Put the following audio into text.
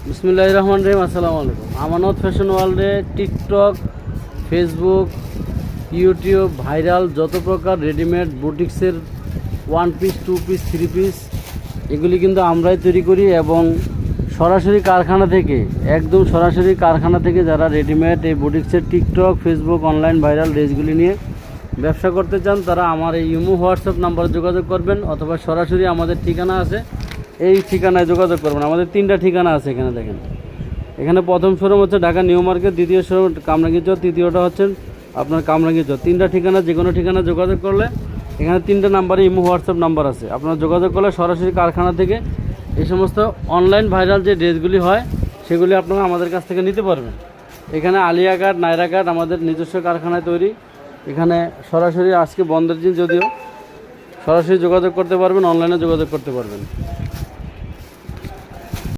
বিসমিল্লাহির রহমানির রহিম। আসসালামু আলাইকুম। আমানত ফ্যাশন ওয়ার্ল্ডে টিকটক, ফেসবুক, ইউটিউব ভাইরাল যত প্রকার রেডিমেড বুটিক্সের 1 পিস, 2 পিস, 3 পিস এগুলি কিন্তু আমরাই তৈরি করি এবং সরাসরি কারখানা থেকে, একদম সরাসরি কারখানা থেকে যারা রেডিমেড এই বুটিক্সের টিকটক, ফেসবুক, অনলাইন ভাইরাল ড্রেসগুলি নিয়ে ব্যবসা করতে চান তারা আমার এই ইমো হোয়াটসঅ্যাপ নাম্বারে যোগাযোগ করবেন, অথবা সরাসরি আমাদের ঠিকানা আছে এই ঠিকানায় যোগাযোগ করবেন। আমাদের 3টা ঠিকানা আছে এখানে দেখেন। এখানে প্রথম শোরুম হচ্ছে ঢাকা নিউ মার্কেট, দ্বিতীয় শোরুম কামরাঙ্গীর চর, তৃতীয়টা হচ্ছে আপনার কামরাঙ্গীর চর। 3টা ঠিকানা, যে কোনো ঠিকানা যোগাযোগ করলে এখানে 3টা নাম্বারে ইমো হোয়াটসঅ্যাপ নাম্বার আছে। আপনারা যোগাযোগ করলে সরাসরি কারখানা থেকে এই সমস্ত অনলাইন ভাইরাল যে ড্রেসগুলি হয় সেগুলি আপনারা আমাদের কাছ থেকে নিতে পারবেন। এখানে আলিয়া কাট, নাইরা কাট আমাদের নিজস্ব কারখানায় তৈরি। এখানে সরাসরি আজকে বন্ধের দিন যদিও সরাসরি যোগাযোগ করতে পারবেন, অনলাইনে যোগাযোগ করতে পারবেন।